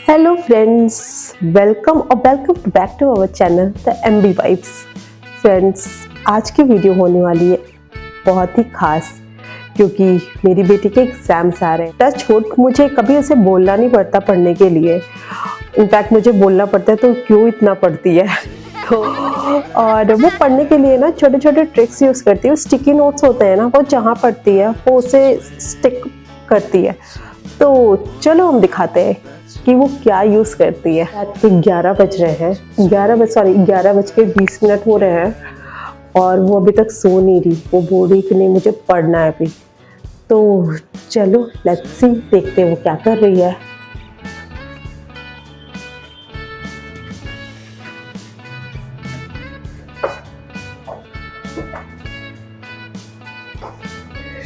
Hello friends, welcome back to our channel the MB vibes. Friends, आज की video होने वाली है बहुत ही खास, क्योंकि मेरी बेटी के एग्जाम्स आ रहे हैं। टच वुड, मुझे कभी उसे बोलना नहीं पड़ता पढ़ने के लिए। इनफैक्ट मुझे बोलना पड़ता है तो क्यों इतना पढ़ती है तो और वो पढ़ने के लिए ना छोटे छोटे ट्रिक्स यूज़ करती है। स्टिकी नोट्स होते हैं ना, वो जहाँ पढ़ती है वो उसे स्टिक करती है। तो चलो हम दिखाते हैं कि वो क्या यूज़ करती है। रात के 11 बज रहे हैं, 11:20 हो रहे हैं और वो अभी तक सो नहीं रही। वो बोल रही कि नहीं मुझे पढ़ना है अभी। तो चलो लेट्स सी, देखते हैं वो क्या कर रही है।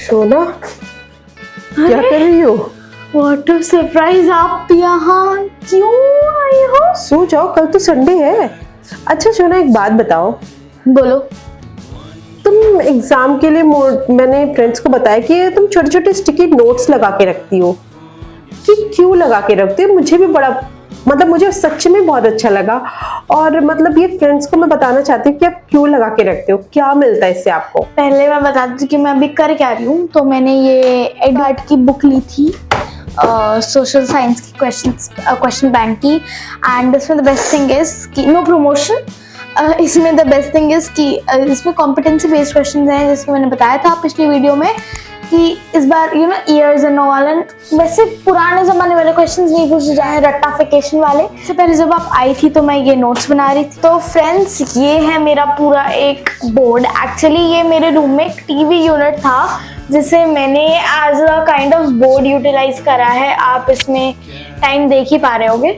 सोना, क्या कर रही हो? What a surprise! आप यहाँ क्यों आए हो? सो जाओ, कल तो संडे है। अच्छा सोना, एक बात बताओ, बोलो। तुम एग्जाम के लिए मैंने फ्रेंड्स को बताया कि तुम छोटे छोटे स्टिकी नोट्स लगा के रखती हो। कि क्यों लगा के रखती हो? मुझे भी बड़ा मुझे सच में बहुत अच्छा लगा। और ये फ्रेंड्स को मैं बताना चाहती हूँ कि आप क्यों लगा के रखते हो, क्या मिलता है इससे आपको। पहले मैं बता दूँ कि मैं अभी कर क्या रही हूँ। तो मैंने ये एडवर्ड की बुक ली थी, सोशल साइंस की क्वेश्चन बैंक की। एंड इसमें द बेस्ट थिंग इज कि नो प्रमोशन, इसमें द बेस्ट थिंग इज कि इसमें कॉम्पिटेंसी बेस्ड क्वेश्चन हैं, जैसे मैंने बताया था पिछली वीडियो में कि इस बार ईयर्स एंड ऑल एंड वैसे पुराने जमाने वाले क्वेश्चंस नहीं पूछे जाए, रट्टाफिकेशन वाले। इससे पहले जब आप आई थी तो मैं ये नोट्स बना रही थी। तो फ्रेंड्स, ये है मेरा पूरा एक बोर्ड। एक्चुअली ये मेरे रूम में एक टीवी यूनिट था जिसे मैंने as a kind of board utilize करा है। आप इसमें टाइम देख ही पा रहे होगे,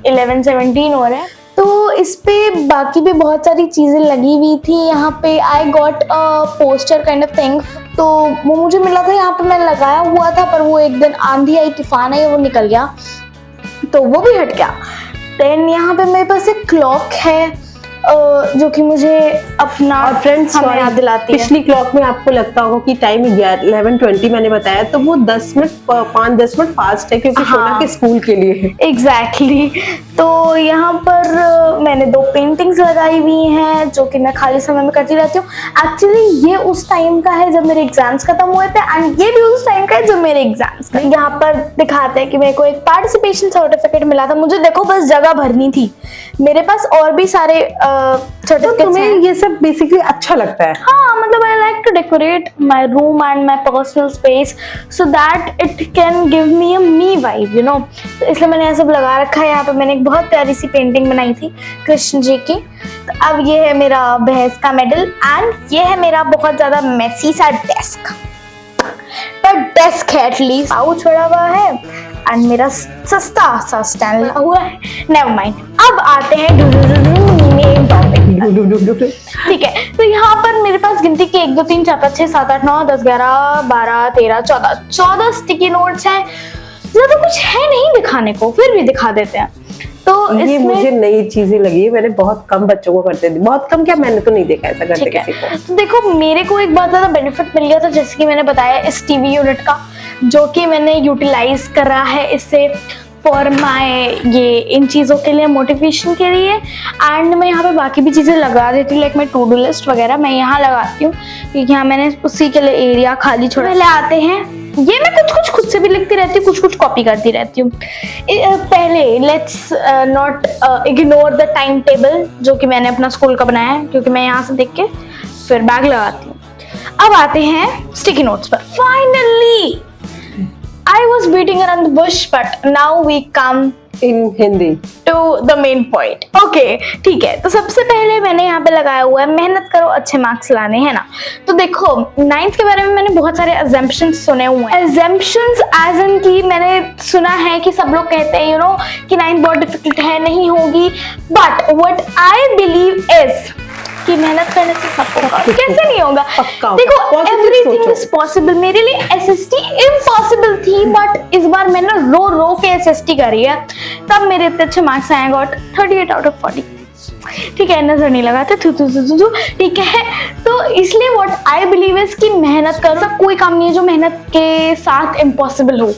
11:17 हो रहा है। तो इस पे बाकी भी बहुत सारी चीज़ें लगी हुई थी। यहाँ पे I got a poster kind of thing, तो वो मुझे मिला था, यहाँ पे मैंने लगाया हुआ था, पर वो एक दिन आंधी आई, तूफान आई, वो निकल गया, तो वो भी हट गया। देन यहाँ पे मेरे पास एक क्लॉक है जो कि मुझे अपना और फ्रेंड्स समय याद दिलाती है। पिछली क्लॉक में आपको लगता होगा कि टाइम 11:20 मैंने बताया, तो वो 5-10 मिनट फास्ट है, क्योंकि सोना के स्कूल के लिए है। एग्जैक्टली। तो यहाँ पर मैंने 2 पेंटिंग्स लगाई हुई हैं जो कि मैं खाली समय में करती रहती हूँ। एक्चुअली ये उस टाइम का है जब मेरे एग्जाम्स खत्म हुए थे, एंड ये भी उस टाइम का है जब मेरे एग्जाम्स का। यहाँ पर दिखाते हैं कि मेरे को एक पार्टिसिपेशन सर्टिफिकेट मिला था। मुझे देखो बस जगह भरनी थी, मेरे पास और भी सारे तो तुम्हें ये सब बेसिकली अच्छा लगता है? हाँ, I like to decorate my room and my personal space so that it can give me a me vibe, you know. तो इसलिए मैंने ऐसा लगा रखा है। यहाँ पे मैंने एक बहुत प्यारी सी पेंटिंग बनाई थी कृष्ण जी की। तो अब ये है मेरा भैंस का मेडल, एंड ये है मेरा बहुत ज्यादा मेसी सा डेस्क, पर डेस्क है एटलीस्ट। पाउच छोड़ा हुआ है एंड मेरा सस्ता सा स्टैंड लगा हुआ है। नेवर माइंड, अब आते हैं मेन टॉपिक। ठीक है, तो यहाँ पर मेरे पास गिनती के 1 2 3 4 5 6 7 8 9 10 11 12 13 14 स्टिकी नोट्स हैं। ज्यादा कुछ है नहीं दिखाने को, फिर भी दिखा देते हैं। तो ये मुझे नई चीजें लगी है, मैंने बहुत कम बच्चों को करते थे, बहुत कम क्या, मैंने तो नहीं देखा ऐसा करते किसी को। तो देखो, मेरे को एक बहुत ज्यादा बेनिफिट मिल गया था, जैसे कि मैंने बताया इस टीवी यूनिट का, जो कि मैंने यूटिलाइज करा है इससे फॉर माई ये इन चीज़ों के लिए, मोटिवेशन के लिए। एंड मैं यहाँ पे बाकी भी चीज़ें लगा देती हूँ, लाइक मैं टू डू लिस्ट वगैरह मैं यहाँ लगाती हूँ, क्योंकि यहाँ मैंने उसी के लिए एरिया खाली छोड़ा। पहले आते हैं, ये मैं कुछ खुद से भी लिखती रहती हूँ, कुछ कॉपी करती रहती हूँ। पहले let's not ignore the time table जो कि मैंने अपना स्कूल का बनाया है, क्योंकि मैं यहाँ से देख के फिर बैग लगाती हूँ। अब आते हैं स्टिकी नोट्स पर। Finally I was beating around the bush, but now we come in Hindi to the main point. Okay, ठीक है। तो सबसे पहले मैंने यहाँ पे लगाया हुआ है, मेहनत करो अच्छे मार्क्स लाने, है ना। तो देखो, 9th के बारे में मैंने बहुत सारे assumptions सुने हुए हैं। Assumptions as in कि मैंने सुना है कि सब लोग कहते हैं, you know, कि 9th बहुत डिफिकल्ट है, नहीं होगी। But what I believe is कि मेहनत करने से सब होगा। कैसे नहीं होगा? देखो, एवरीथिंग इज पॉसिबल। मेरे लिए SST इम्पॉसिबल थी, बट इस बार मैंने रो के SST करी है, तब मेरे इतने अच्छे मार्क्स आए। Got 38 out of 40। ठीक है, नजर नहीं लगाते, ठीक है। तो इसलिए व्हाट आई बिलीव इज कि मेहनत करो। सब कोई काम नहीं है जो मेहनत के साथ इम्पॉसिबल हो,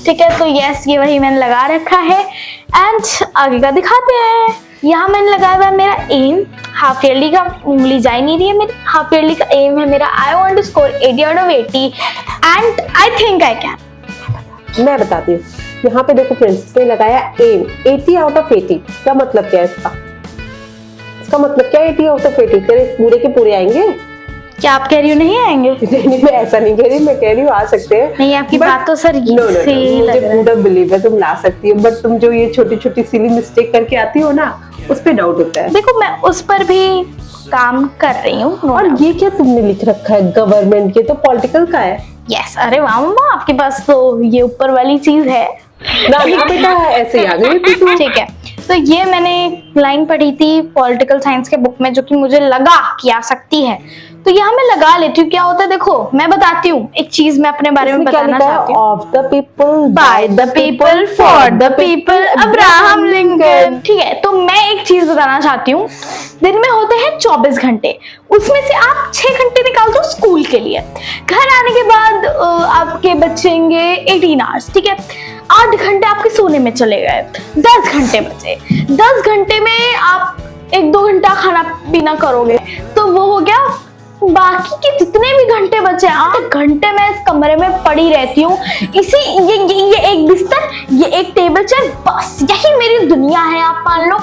ठीक है, तो यस ये वही मैंने लगा रखा है एंड आगे का दिखाते हैं। यहाँ मैंने लगाया हुआ है मेरा एम, हाफ ईयरली का उंगली जा ही नहीं रही है मेरी। हाफ ईयरली का एम है मेरा I want to score 80 out of 80 and I think I can. मैं बताती हूँ, यहाँ पे देखो फ्रेंड्स, इसने लगाया एम 80 आउट ऑफ 80। क्या मतलब क्या है इसका? इसका मतलब क्या है 80 आउट ऑफ 80? तेरे पूरे के पूरे आएंगे? क्या आप कह रही हो नहीं आएंगे? नहीं, मैं ऐसा नहीं कह रही, मैं कह रही हूँ आ सकते हैं। नहीं, आपकी बात तो सर नो, मुझे पूरा बिलीव है तुम ला सकती हो, बट तुम जो ये छोटी छोटी सिली मिस्टेक करके आती हो ना, उस पे डाउट होता है। देखो मैं उस पर भी काम कर रही हूँ। और ये क्या तुमने लिख रखा है गवर्नमेंट के? तो पॉलिटिकल का है। यस, अरे वाह मम्मा, आपके पास तो ये ऊपर वाली चीज है ना बेटा, ऐसे ही आ गई थी तू। ठीक है, तो ये मैंने लाइन पढ़ी थी पॉलिटिकल साइंस के बुक में, जो कि मुझे लगा कि आ सकती है, तो यहाँ मैं लगा लेती हूँ। क्या होता है देखो, मैं बताती हूँ एक चीज, मैं अपने बारे में बताना चाहती हूँ। Of the people, by the people, for the people, Abraham Lincoln. ठीक है, तो मैं एक चीज बताना चाहती हूँ। दिन में होते हैं 24 घंटे, उसमें से आप 6 घंटे निकाल दो स्कूल के लिए। घर आने के बाद आपके बचेंगे 18 आवर्स। ठीक है, 8 घंटे आपके सोने में चले गए, 10 घंटे बचे। 10 घंटे में आप 1-2 घंटा खाना पीना करोगे, तो वो हो गया। बाकी के जितने भी घंटे बचे, 8 घंटे मैं इस कमरे में पड़ी रहती हूँ। ये एक बिस्तर, ये एक टेबल चेयर, बस यही मेरी दुनिया है, आप मान लो।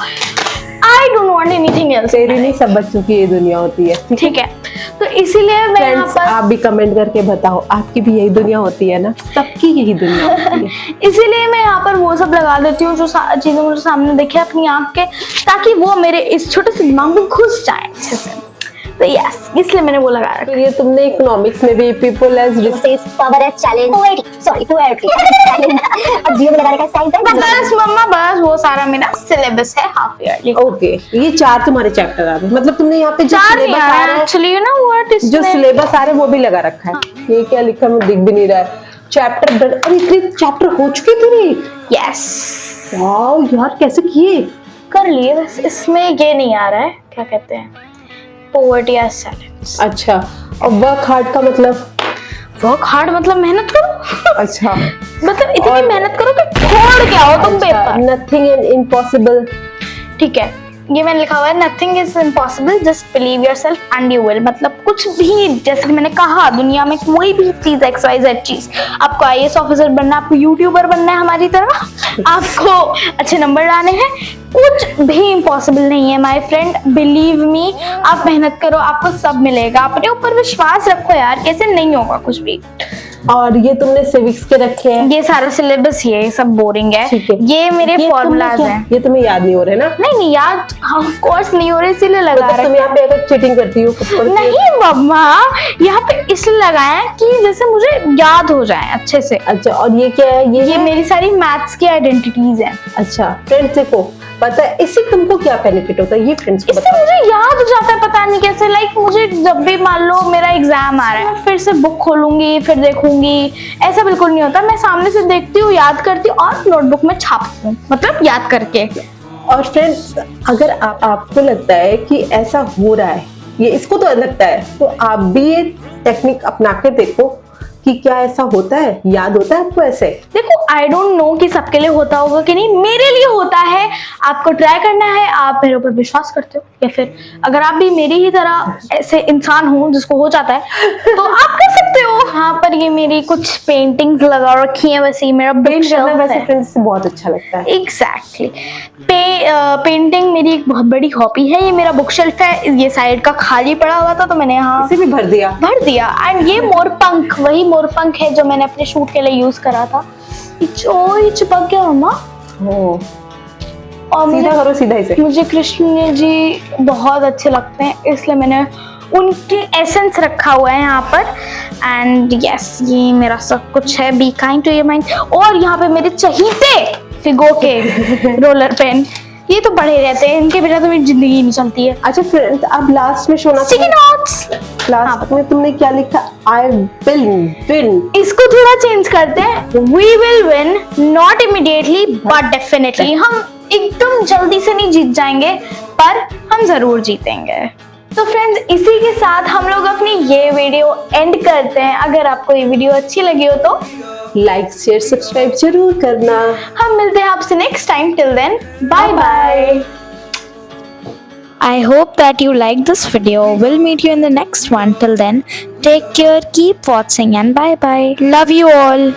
I don't want anything else। तेरी नहीं, सब बच्चों की ये दुनिया होती है। ठीक है, तो इसीलिए मैं यहाँ पर, आप भी कमेंट करके बताओ, आपकी भी यही दुनिया होती है ना? सबकी यही दुनिया होती है। इसीलिए मैं यहाँ पर वो सब लगा देती हूँ जो चीजें मुझे सामने दिखे अपनी आंख के, ताकि वो मेरे इस छोटे से दिमाग में घुस जाए अच्छे से। तो यस, इसलिए मैंने वो लगा रखा। फिर ये तुमने इकोनॉमिक्स में भी people as resource, power as challenge, poetry अब जीरो में लगा रखा है साइंस। बस मम्मा, बस वो सारा मेरा सिलेबस है हाफ ईयरली। ओके, ये 4 तुम्हारे चैप्टर आ रहे हैं, मतलब तुमने यहाँ पे जो 4 सिलेबस आ रहा है, actually you know what is, जो सिलेबस आ रहे हैं वो भी लगा रखा है। ये क्या लिखा मुझे दिख भी नहीं रहा है। Chapter done. अरे इतने चैप्टर हो चुके तेरे? यस, वाओ यार, कैसे किए? कर लिए। बस इसमें ये नहीं आ रहा है, क्या कहते हैं, पोवर्टी एज चैलेंज। अच्छा, और वर्क हार्ड का मतलब? वर्क हार्ड मतलब मेहनत करो। अच्छा, मतलब इतनी मेहनत करो कि छोड़ के आओ तुम पेपर। Nothing is impossible. ठीक है, ये मैंने लिखा हुआ है nothing is impossible, just believe yourself and you will. मतलब कुछ भी, जैसे कि मैंने कहा, दुनिया में कोई भी चीज XYZ चीज, आपको IAS ऑफिसर बनना है, आपको यूट्यूबर बनना है हमारी तरह, आपको अच्छे नंबर लाने हैं, कुछ भी इम्पॉसिबल नहीं है माय फ्रेंड, बिलीव मी। आप मेहनत करो, आपको सब मिलेगा। अपने ऊपर विश्वास रखो यार, कैसे नहीं होगा कुछ भी। और ये तुमने सिविक्स के रखे हैं? ये सारा सिलेबस, ये सब बोरिंग है। ठीक है, ये मेरे फॉर्मूलाज हैं। ये तुम्हें याद नहीं हो रहे ना? नहीं याद ऑफ कोर्स नहीं हो रहे, इसीलिए लगा रहा है। तुम यहाँ पे अगर चीटिंग करती हो नहीं मम्मा, यहाँ पे इसलिए लगाया कि जैसे मुझे याद हो जाए अच्छे से। अच्छा, और ये क्या है? ये मेरी सारी मैथ्स की आइडेंटिटीज हैं। अच्छा फ्रेंड्स, देखो पता है इससे तुमको क्या बेनिफिट होता है, ये फ्रेंड्स को इससे मुझे याद हो जाता है, पता नहीं कैसे। लाइक मुझे जब भी मान लो मेरा एग्जाम आ रहा है, मैं फिर से बुक खोलूंगी, फिर देखूंगी, ऐसा बिल्कुल नहीं होता। मैं सामने से देखती हूँ, याद करती हूँ और नोटबुक में छापती हूँ, मतलब याद करके। और फ्रेंड्स, अगर आपको लगता है कि ऐसा हो रहा है, ये इसको तो लगता है, तो आप भी ये टेक्निक अपना कर देखो कि क्या ऐसा होता है, याद होता है आपको ऐसे। देखो आई डोंट नो कि सबके लिए होता होगा कि नहीं, मेरे लिए होता है। आपको ट्राई करना है, आप मेरे ऊपर विश्वास करते हो, या फिर अगर आप भी मेरी ही तरह ऐसे इंसान हो जिसको हो जाता है, तो आप कर सकते हो। यहाँ पर ये मेरी कुछ पेंटिंग्स लगा रखी हैं, वैसे ही मेरा बुक शेल्फ है। वैसे फ्रेंड्स से बहुत अच्छा लगता है। एग्जैक्टली, पेंटिंग मेरी एक बहुत बड़ी हॉबी है। ये मेरा बुक शेल्फ है, ये साइड का खाली पड़ा हुआ था, तो मैंने यहाँ इसे भी भर दिया। एंड ये मोरपंख, वही मोरपंख है जो मैंने अपने शूट के लिए यूज करा था। ये चिपक गया मम्मा। और सीधा करो, सीधा इसे। मुझे कृष्ण जी बहुत अच्छे लगते हैं, इसलिए मैंने उनकी एसेंस रखा हुआ है यहाँ पर। एंड यस, ये मेरा सब कुछ है। Be kind to your mind. और यहाँ पे मेरे चहीते फिगो के रोलर पेन, ये तो बड़े रहते हैं, इनके बिना तो मेरी जिंदगी नहीं चलती है। अच्छा फ्रेंड्स, अब लास्ट में शोना स्टिकी नोट्स, लास्ट में तुमने क्या लिखा? I will win. इसको थोड़ा चेंज करते हैं। We will win, not immediately but definitely. हम एकदम जल्दी से नहीं जीत जाएंगे, पर हम जरूर जीतेंगे। तो फ्रेंड्स, इसी के साथ हम लोग अपनी ये वीडियो एंड करते हैं। अगर आपको ये वीडियो अच्छी लगी हो तो लाइक शेयर सब्सक्राइब जरूर करना। हम मिलते हैं आपसे next time. Till then, bye bye. I hope that you liked this video. We'll meet you in the next one. Till then, take care, keep watching, and bye bye. Love you all.